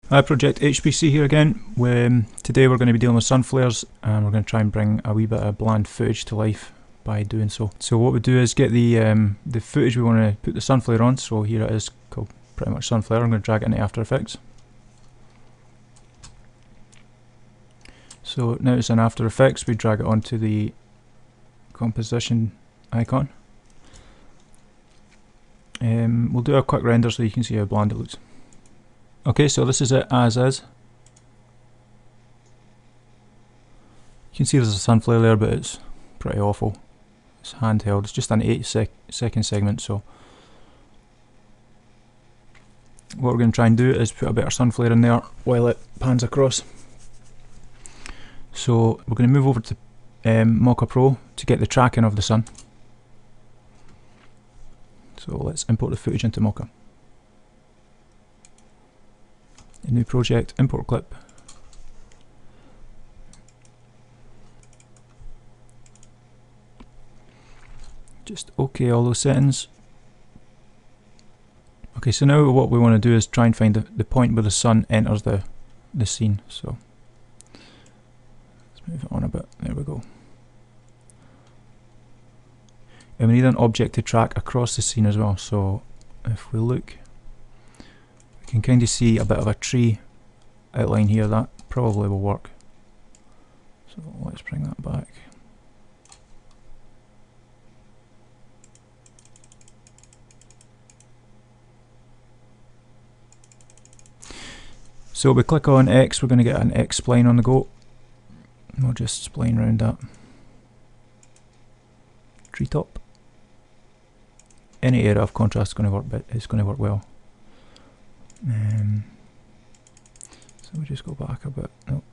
Hi Project HBC here again. Today we're going to be dealing with sun flares, and we're going to try and bring a wee bit of bland footage to life by doing so. So what we do is get the footage we want to put the sun flare on. So here it is, called pretty much sun flare. I'm going to drag it into After Effects. So now it's in After Effects, we drag it onto the composition icon. We'll do a quick render so you can see how bland it looks. Okay, so this is it as is. You can see there's a sun flare there, but it's pretty awful. It's handheld. It's just an 8-second segment, so what we're going to try and do is put a better sun flare in there while it pans across. So we're going to move over to Mocha Pro to get the tracking of the sun. So let's import the footage into Mocha. A new project, import clip. Just OK all those settings. Okay, so now what we want to do is try and find the point where the sun enters the scene. So let's move it on a bit. There we go. And we need an object to track across the scene as well. So if we look, we can kind of see a bit of a tree outline here. That probably will work. So let's bring that back. So we click on X, we're going to get an X spline on the go. And we'll just spline around that treetop. Any area of contrast is going to work, but it's going to work well. So we just go back a bit. Nope.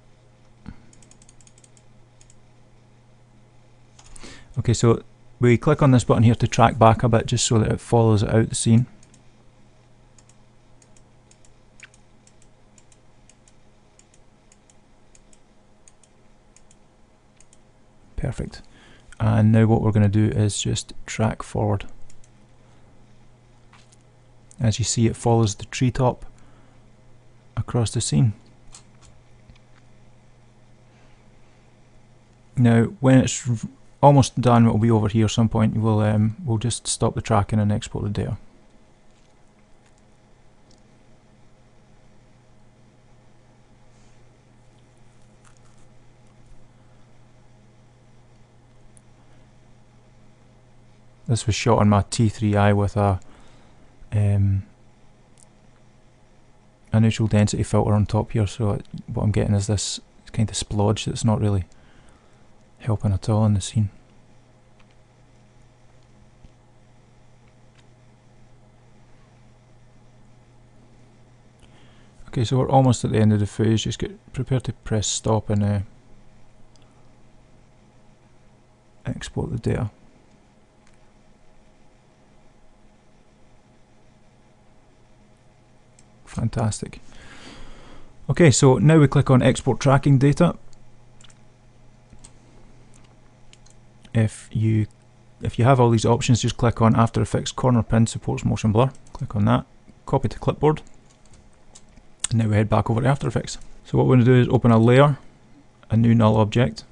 Okay, so we click on this button here to track back a bit, just so that it follows it out the scene. Perfect. And now what we're going to do is just track forward. As you see, it follows the treetop across the scene. Now when it's almost done, it'll be over here at some point. We'll just stop the tracking and export the data. This was shot on my T3i with a neutral density filter on top here, so what I'm getting is this kind of splodge that's not really helping at all in the scene. Okay, so we're almost at the end of the phase. Just get prepared to press stop and export the data. Fantastic. Okay, so now we click on export tracking data. If you have all these options, just click on After Effects corner pin supports motion blur. Click on that, copy to clipboard, and now we head back over to After Effects. So what we're going to do is open a layer, a new null object,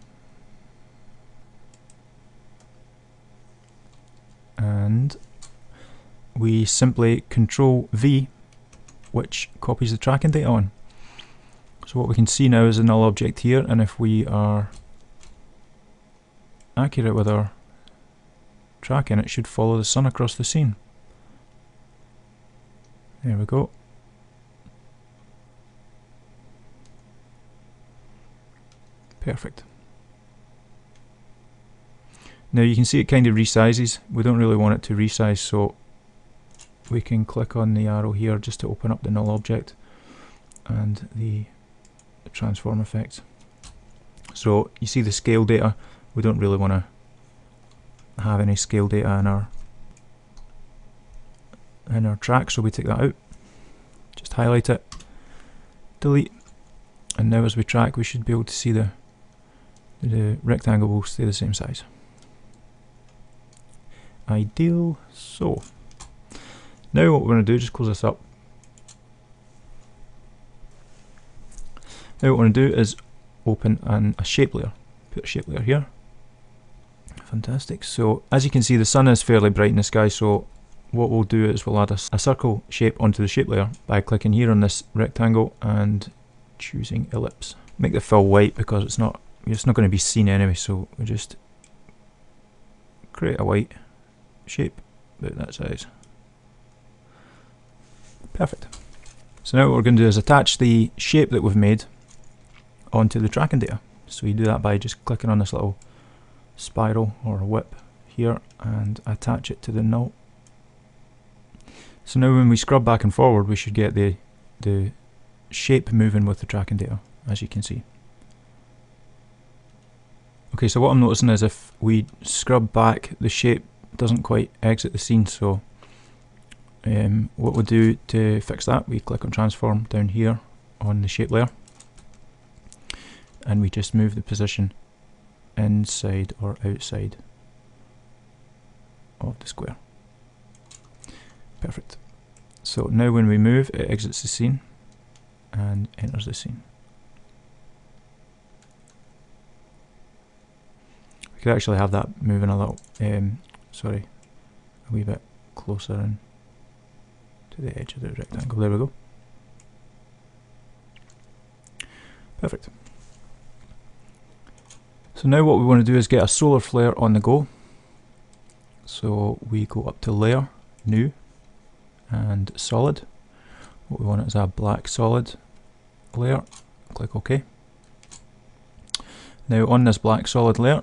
and we simply Control V, which copies the tracking data on. So what we can see now is a null object here, and if we are accurate with our tracking, it should follow the sun across the scene. There we go. Perfect. Now you can see it kind of resizes. We don't really want it to resize, so we can click on the arrow here just to open up the null object and the transform effect. So you see the scale data. We don't really want to have any scale data in our track, so we take that out. Just highlight it, delete, and now as we track, we should be able to see the rectangle will stay the same size. Ideal. So now what we're going to do is just close this up. Now what I want to do is open a shape layer. Put a shape layer here. Fantastic. So as you can see, the sun is fairly bright in the sky, so what we'll do is we'll add a circle shape onto the shape layer by clicking here on this rectangle and choosing ellipse. Make the fill white because it's not going to be seen anyway, so we just create a white shape about that size. Perfect. So now what we're going to do is attach the shape that we've made onto the tracking data. So you do that by just clicking on this little spiral or whip here and attach it to the knoll. So now when we scrub back and forward, we should get the shape moving with the tracking data, as you can see. Okay, so what I'm noticing is if we scrub back, the shape doesn't quite exit the scene, so what we'll do to fix that, we click on transform down here on the shape layer and we just move the position inside or outside of the square. Perfect. So now when we move, it exits the scene and enters the scene. We could actually have that moving a little, sorry, a wee bit closer in to the edge of the rectangle. There we go. Perfect. So now what we want to do is get a solar flare on the go. So we go up to Layer, New, and Solid. What we want is a black solid layer. Click OK. Now on this black solid layer,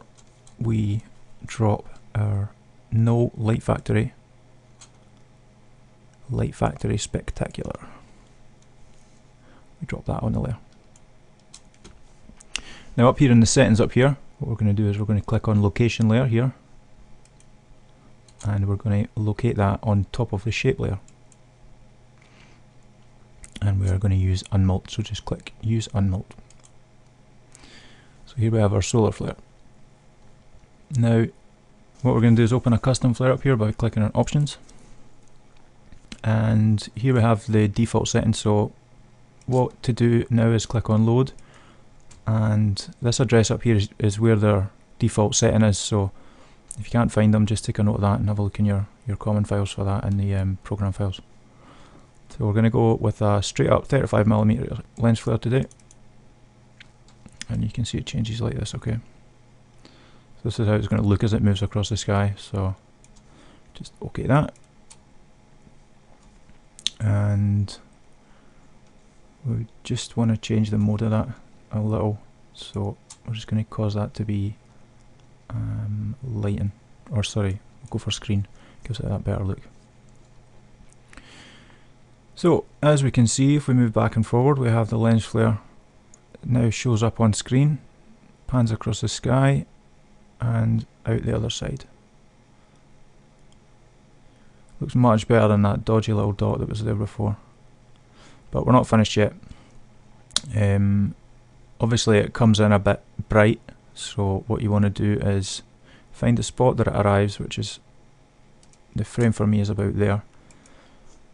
we drop our Knoll Light Factory Spectacular. We drop that on the layer. Now up here in the settings up here, what we're going to do is we're going to click on Location Layer here, and we're going to locate that on top of the shape layer. And we are going to use Unmult, so just click Use Unmult. So here we have our solar flare. Now what we're going to do is open a custom flare up here by clicking on Options. And here we have the default settings, so what to do now is click on Load, and this address up here is where their default setting is, so if you can't find them, just take a note of that and have a look in your common files for that in the program files. So we're going to go with a straight up 35mm lens flare today, and you can see it changes like this. Okay, so this is how it's going to look as it moves across the sky, so just OK that. And we just want to change the mode of that a little, so we're just going to cause that to be lighten, or sorry, we'll go for screen, gives it that better look. So as we can see, if we move back and forward, we have the lens flare now shows up on screen, pans across the sky and out the other side. Looks much better than that dodgy little dot that was there before. But we're not finished yet. Obviously it comes in a bit bright, so what you want to do is find the spot that it arrives, which is, the frame for me is about there.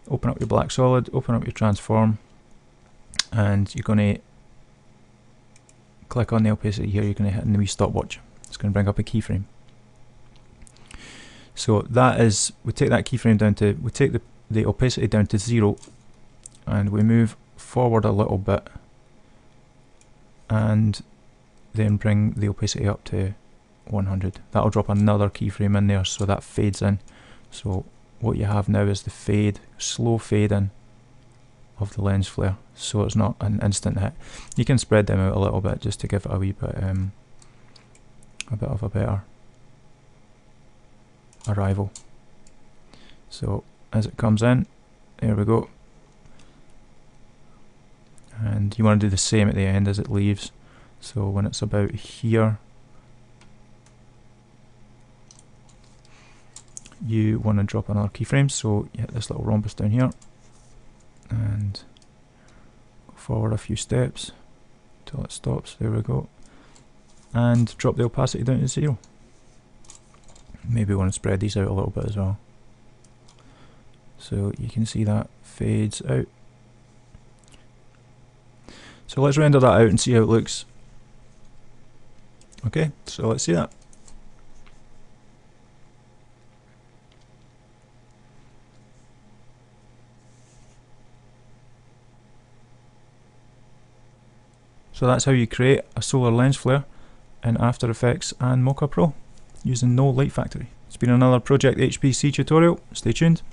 Open up your black solid, open up your transform, and you're going to click on the opacity here. You're going to hit in the wee stopwatch. It's going to bring up a keyframe. So that is, we take that keyframe down to, we take the opacity down to 0, and we move forward a little bit, and then bring the opacity up to 100. That'll drop another keyframe in there, so that fades in. So what you have now is the fade, slow fade in of the lens flare, so it's not an instant hit. You can spread them out a little bit just to give it a wee bit, of a better arrival. So as it comes in, there we go, and you want to do the same at the end as it leaves. So when it's about here, you want to drop another keyframe, so you hit this little rhombus down here and go forward a few steps till it stops. There we go, and drop the opacity down to 0. Maybe want to spread these out a little bit as well, so you can see that fades out. So let's render that out and see how it looks. Okay, so let's see that. So that's how you create a solar lens flare in After Effects and Mocha Pro using Knoll Light Factory. It's been another Project HBC tutorial. Stay tuned.